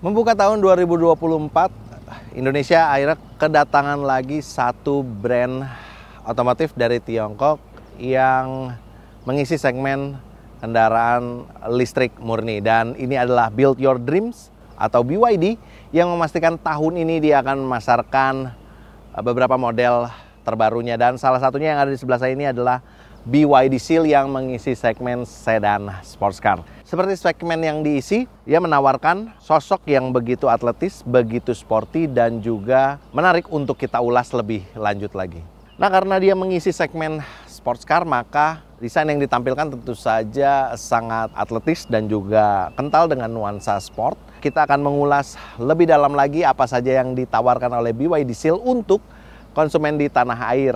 Membuka tahun 2024, Indonesia akhirnya kedatangan lagi satu brand otomotif dari Tiongkok yang mengisi segmen kendaraan listrik murni. Dan ini adalah Build Your Dreams atau BYD yang memastikan tahun ini dia akan memasarkan beberapa model terbarunya. Dan salah satunya yang ada di sebelah saya ini adalah BYD Seal yang mengisi segmen sedan sports car. Seperti segmen yang diisi, ia menawarkan sosok yang begitu atletis, begitu sporty, dan juga menarik untuk kita ulas lebih lanjut lagi. Nah, karena dia mengisi segmen sports car, maka desain yang ditampilkan tentu saja sangat atletis dan juga kental dengan nuansa sport. Kita akan mengulas lebih dalam lagi apa saja yang ditawarkan oleh BYD Seal untuk konsumen di tanah air.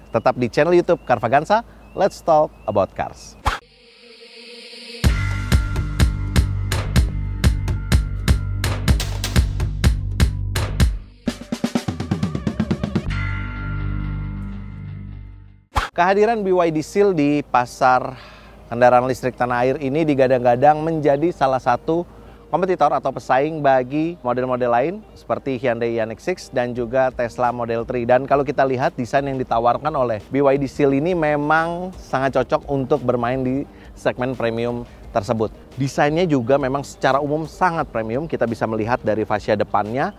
Tetap di channel YouTube Carvaganza, let's talk about cars. Kehadiran BYD Seal di pasar kendaraan listrik tanah air ini digadang-gadang menjadi salah satu kompetitor atau pesaing bagi model-model lain seperti Hyundai Ioniq 6 dan juga Tesla Model 3. Dan kalau kita lihat desain yang ditawarkan oleh BYD Seal ini memang sangat cocok untuk bermain di segmen premium tersebut. Desainnya juga memang secara umum sangat premium. Kita bisa melihat dari fascia depannya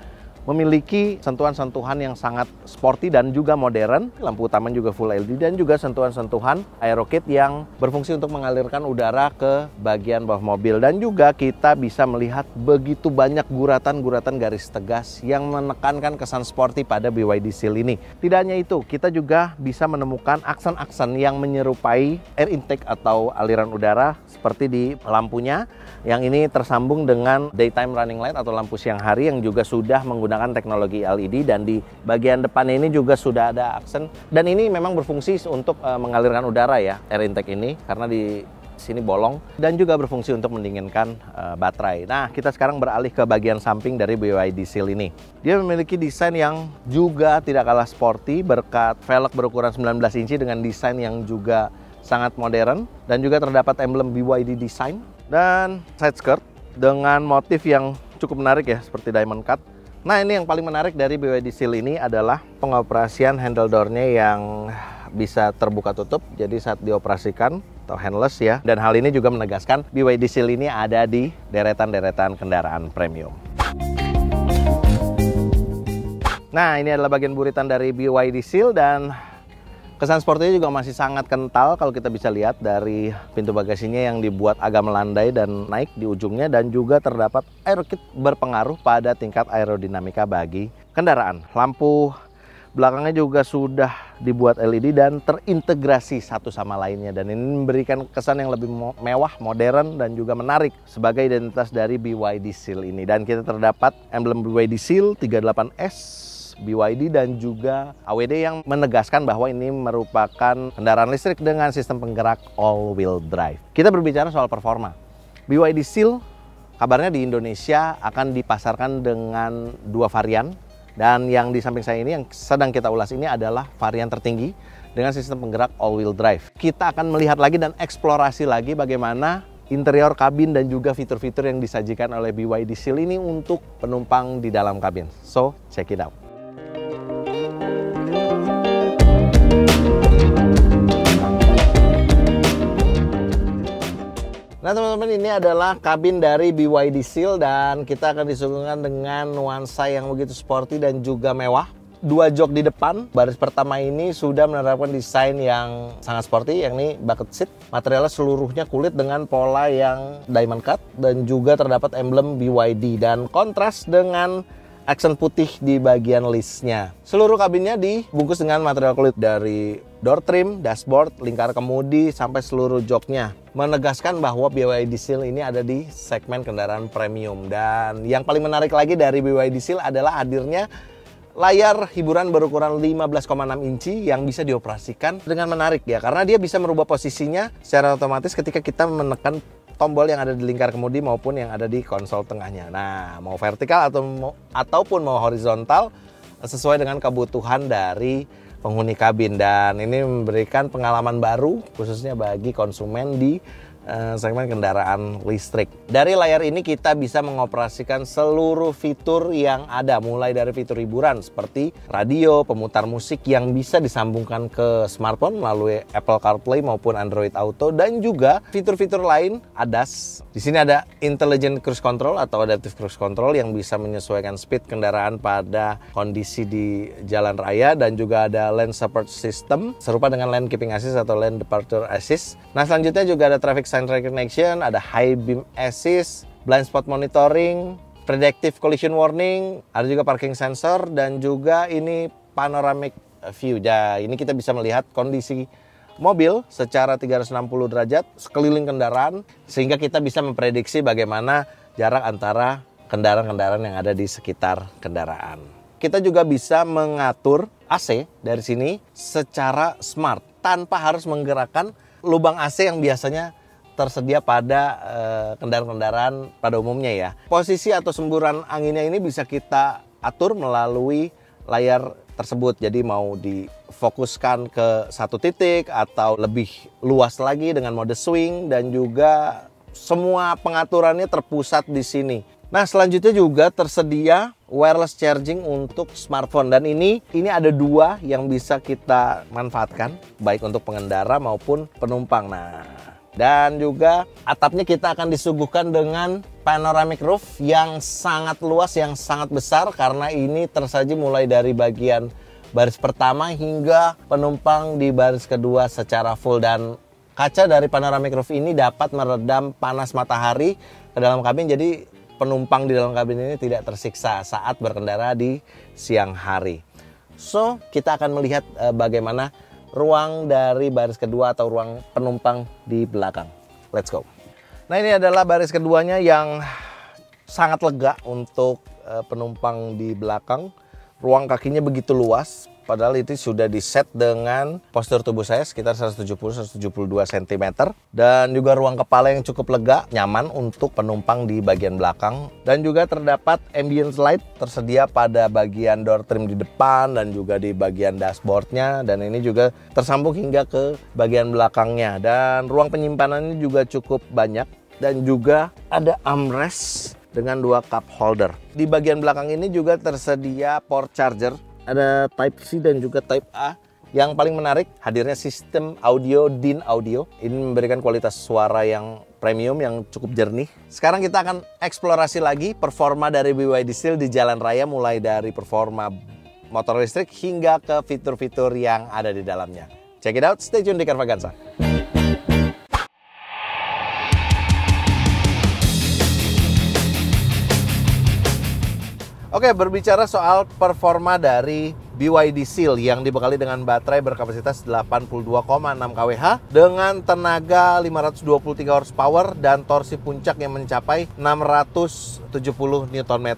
memiliki sentuhan-sentuhan yang sangat sporty dan juga modern. Lampu utama juga full LED dan juga sentuhan-sentuhan aerokit yang berfungsi untuk mengalirkan udara ke bagian bawah mobil. Dan juga kita bisa melihat begitu banyak guratan-guratan garis tegas yang menekankan kesan sporty pada BYD Seal ini. Tidak hanya itu, kita juga bisa menemukan aksen-aksen yang menyerupai air intake atau aliran udara seperti di lampunya. Yang ini tersambung dengan daytime running light atau lampu siang hari yang juga sudah menggunakan teknologi LED, dan di bagian depan ini juga sudah ada aksen, dan ini memang berfungsi untuk mengalirkan udara ya, air intake ini, karena di sini bolong, dan juga berfungsi untuk mendinginkan baterai. Nah, kita sekarang beralih ke bagian samping dari BYD Seal ini. Dia memiliki desain yang juga tidak kalah sporty berkat velg berukuran 19 inci dengan desain yang juga sangat modern, dan juga terdapat emblem BYD design dan side skirt dengan motif yang cukup menarik ya, seperti diamond cut. Nah, ini yang paling menarik dari BYD Seal ini adalah pengoperasian handle door-nya yang bisa terbuka tutup, jadi saat dioperasikan atau handless ya. Dan hal ini juga menegaskan BYD Seal ini ada di deretan-deretan kendaraan premium. Nah, ini adalah bagian buritan dari BYD Seal, dan kesan sportnya juga masih sangat kental kalau kita bisa lihat dari pintu bagasinya yang dibuat agak melandai dan naik di ujungnya, dan juga terdapat aerokit berpengaruh pada tingkat aerodinamika bagi kendaraan. Lampu belakangnya juga sudah dibuat LED dan terintegrasi satu sama lainnya, dan ini memberikan kesan yang lebih mewah, modern, dan juga menarik sebagai identitas dari BYD Seal ini. Dan kita terdapat emblem BYD Seal 38S BYD dan juga AWD yang menegaskan bahwa ini merupakan kendaraan listrik dengan sistem penggerak all-wheel drive. Kita berbicara soal performa. BYD Seal kabarnya di Indonesia akan dipasarkan dengan 2 varian, dan yang di samping saya ini yang sedang kita ulas ini adalah varian tertinggi dengan sistem penggerak all-wheel drive. Kita akan melihat lagi dan eksplorasi lagi bagaimana interior kabin dan juga fitur-fitur yang disajikan oleh BYD Seal ini untuk penumpang di dalam kabin. So, check it out. Nah teman-teman, ini adalah kabin dari BYD Seal, dan kita akan disuguhkan dengan nuansa yang begitu sporty dan juga mewah. 2 jok di depan, baris pertama ini sudah menerapkan desain yang sangat sporty, yakni bucket seat. Materialnya seluruhnya kulit dengan pola yang diamond cut, dan juga terdapat emblem BYD dan kontras dengan aksen putih di bagian listnya. Seluruh kabinnya dibungkus dengan material kulit dari door trim, dashboard, lingkar kemudi, sampai seluruh joknya. Menegaskan bahwa BYD Seal ini ada di segmen kendaraan premium. Dan yang paling menarik lagi dari BYD Seal adalah hadirnya layar hiburan berukuran 15,6 inci yang bisa dioperasikan dengan menarik ya, karena dia bisa merubah posisinya secara otomatis ketika kita menekan tombol yang ada di lingkar kemudi maupun yang ada di konsol tengahnya. Nah, mau vertikal ataupun mau horizontal sesuai dengan kebutuhan dari penghuni kabin, dan ini memberikan pengalaman baru khususnya bagi konsumen di segmen kendaraan listrik. Dari layar ini kita bisa mengoperasikan seluruh fitur yang ada, mulai dari fitur hiburan seperti radio, pemutar musik yang bisa disambungkan ke smartphone melalui Apple CarPlay maupun Android Auto, dan juga fitur-fitur lain ADAS. Di sini ada Intelligent Cruise Control atau Adaptive Cruise Control yang bisa menyesuaikan speed kendaraan pada kondisi di jalan raya, dan juga ada Lane Support System serupa dengan Lane Keeping Assist atau Lane Departure Assist. Nah, selanjutnya juga ada Traffic Sign Recognition, ada High Beam Assist, Blind Spot Monitoring, Predictive Collision Warning, ada juga Parking Sensor, dan juga ini Panoramic View. Nah, ini kita bisa melihat kondisi mobil secara 360 derajat sekeliling kendaraan, sehingga kita bisa memprediksi bagaimana jarak antara kendaraan-kendaraan yang ada di sekitar kendaraan. Kita juga bisa mengatur AC dari sini secara smart tanpa harus menggerakkan lubang AC yang biasanya tersedia pada kendaraan-kendaraan pada umumnya ya. Posisi atau semburan anginnya ini bisa kita atur melalui layar tersebut. Jadi mau difokuskan ke satu titik atau lebih luas lagi dengan mode swing, dan juga semua pengaturannya terpusat di sini. Nah, selanjutnya juga tersedia wireless charging untuk smartphone, dan ini ada dua yang bisa kita manfaatkan baik untuk pengendara maupun penumpang. Nah, dan juga atapnya kita akan disuguhkan dengan panoramic roof yang sangat luas, yang sangat besar, karena ini tersaji mulai dari bagian baris pertama hingga penumpang di baris kedua secara full, dan kaca dari panoramic roof ini dapat meredam panas matahari ke dalam kabin, jadi penumpang di dalam kabin ini tidak tersiksa saat berkendara di siang hari. So, kita akan melihat bagaimana ruang dari baris kedua atau ruang penumpang di belakang. Let's go. Nah, ini adalah baris keduanya yang sangat lega untuk penumpang di belakang. Ruang kakinya begitu luas, padahal itu sudah diset dengan postur tubuh saya sekitar 170-172 cm. Dan juga ruang kepala yang cukup lega, nyaman untuk penumpang di bagian belakang. Dan juga terdapat ambient light tersedia pada bagian door trim di depan dan juga di bagian dashboardnya. Dan ini juga tersambung hingga ke bagian belakangnya. Dan ruang penyimpanannya juga cukup banyak. Dan juga ada armrest dengan dua cup holder. Di bagian belakang ini juga tersedia port charger. Ada Type C dan juga Type A. Yang paling menarik, hadirnya sistem audio DIN Audio. Ini memberikan kualitas suara yang premium, yang cukup jernih. Sekarang kita akan eksplorasi lagi performa dari BYD Seal di jalan raya, mulai dari performa motor listrik hingga ke fitur-fitur yang ada di dalamnya. Check it out, stay tune di Carvaganza. Oke, berbicara soal performa dari BYD Seal yang dibekali dengan baterai berkapasitas 82,6 kWh dengan tenaga 523 horsepower dan torsi puncak yang mencapai 670 Nm.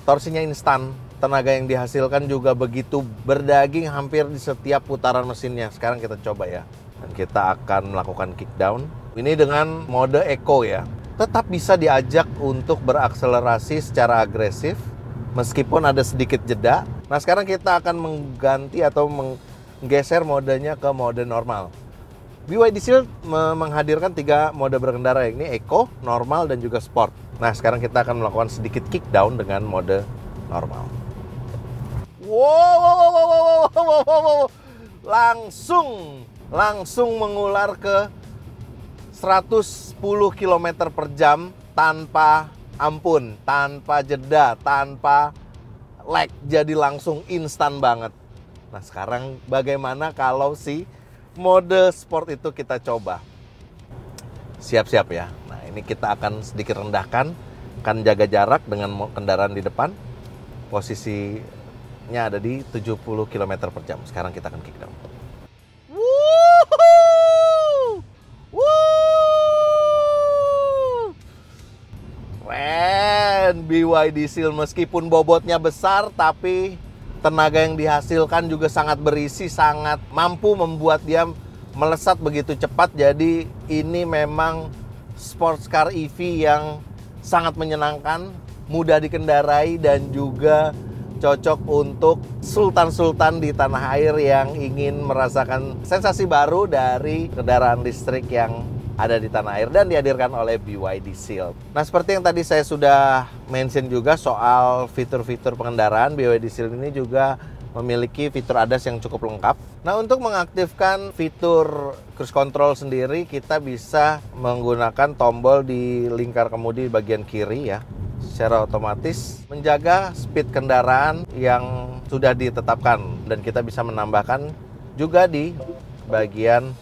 Torsinya instan, tenaga yang dihasilkan juga begitu berdaging hampir di setiap putaran mesinnya. Sekarang kita coba ya. Dan kita akan melakukan kickdown. Ini dengan mode Eco ya. Tetap bisa diajak untuk berakselerasi secara agresif meskipun ada sedikit jeda. Nah, sekarang kita akan mengganti atau menggeser modenya ke mode normal. BYD Seal menghadirkan 3 mode berkendara, ini Eco, normal, dan juga Sport. Nah, sekarang kita akan melakukan sedikit kickdown dengan mode normal. Wow. Langsung mengular ke 110 km per jam tanpa ampun, tanpa jeda, tanpa lag, jadi langsung instan banget. Nah, sekarang bagaimana kalau si mode sport itu kita coba? Siap-siap ya. Nah, ini kita akan sedikit rendahkan, akan jaga jarak dengan kendaraan di depan. Posisinya ada di 70 km per jam. Sekarang kita akan kickdown. BYD Seal meskipun bobotnya besar, tapi tenaga yang dihasilkan juga sangat berisi, sangat mampu membuat dia melesat begitu cepat. Jadi ini memang sports car EV yang sangat menyenangkan, mudah dikendarai, dan juga cocok untuk sultan-sultan di tanah air yang ingin merasakan sensasi baru dari kendaraan listrik yang ada di tanah air dan dihadirkan oleh BYD Seal. Nah, seperti yang tadi saya sudah mention juga soal fitur-fitur pengendaraan, BYD Seal ini juga memiliki fitur ADAS yang cukup lengkap. Nah, untuk mengaktifkan fitur cruise control sendiri, kita bisa menggunakan tombol di lingkar kemudi bagian kiri ya. Secara otomatis menjaga speed kendaraan yang sudah ditetapkan, dan kita bisa menambahkan juga di bagian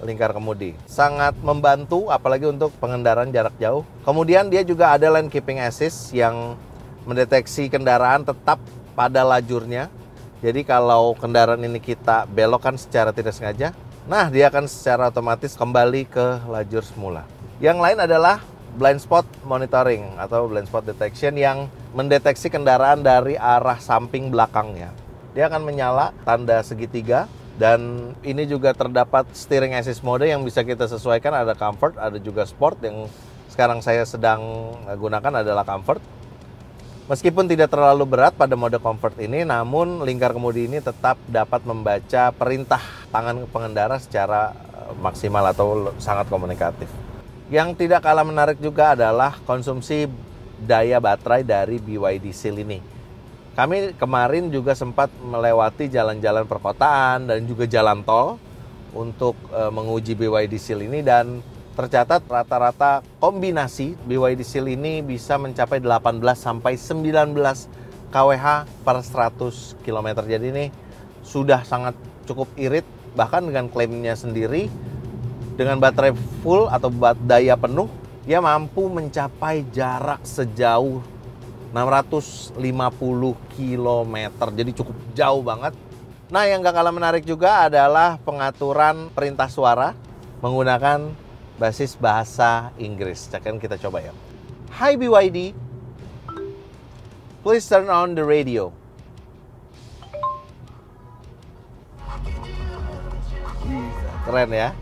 lingkar kemudi. Sangat membantu apalagi untuk pengendaraan jarak jauh. Kemudian dia juga ada lane keeping assist yang mendeteksi kendaraan tetap pada lajurnya. Jadi kalau kendaraan ini kita belokkan secara tidak sengaja, nah dia akan secara otomatis kembali ke lajur semula. Yang lain adalah blind spot monitoring atau blind spot detection yang mendeteksi kendaraan dari arah samping belakangnya. Dia akan menyala tanda segitiga, dan ini juga terdapat steering assist mode yang bisa kita sesuaikan. Ada comfort, ada juga sport. Yang sekarang saya sedang gunakan adalah comfort. Meskipun tidak terlalu berat pada mode comfort ini, namun lingkar kemudi ini tetap dapat membaca perintah tangan pengendara secara maksimal atau sangat komunikatif. Yang tidak kalah menarik juga adalah konsumsi daya baterai dari BYD Seal ini. Kami kemarin juga sempat melewati jalan-jalan perkotaan dan juga jalan tol untuk menguji BYD Seal ini, dan tercatat rata-rata kombinasi BYD Seal ini bisa mencapai 18 sampai 19 kWh per 100 km. Jadi ini sudah sangat cukup irit, bahkan dengan klaimnya sendiri dengan baterai full atau daya penuh, dia mampu mencapai jarak sejauh 650 km, jadi cukup jauh banget. Nah, yang gak kalah menarik juga adalah pengaturan perintah suara menggunakan basis bahasa Inggris. Akan kita coba ya. Hi BYD, please turn on the radio. Keren ya.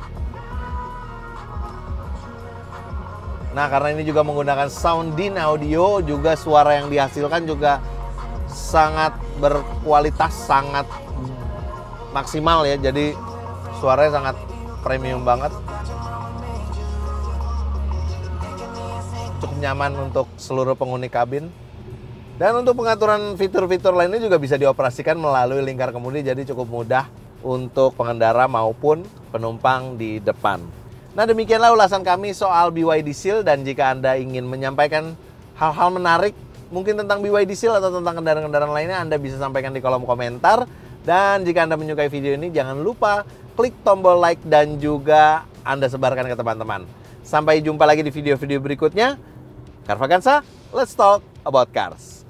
Nah, karena ini juga menggunakan Soundin audio, juga suara yang dihasilkan juga sangat berkualitas, sangat maksimal ya. Jadi suaranya sangat premium banget. Cukup nyaman untuk seluruh penghuni kabin. Dan untuk pengaturan fitur-fitur lainnya juga bisa dioperasikan melalui lingkar kemudi, jadi cukup mudah untuk pengendara maupun penumpang di depan. Nah, demikianlah ulasan kami soal BYD Seal, dan jika Anda ingin menyampaikan hal-hal menarik mungkin tentang BYD Seal atau tentang kendaraan-kendaraan lainnya, Anda bisa sampaikan di kolom komentar. Dan jika Anda menyukai video ini, jangan lupa klik tombol like dan juga Anda sebarkan ke teman-teman. Sampai jumpa lagi di video-video berikutnya. Carvaganza, let's talk about cars.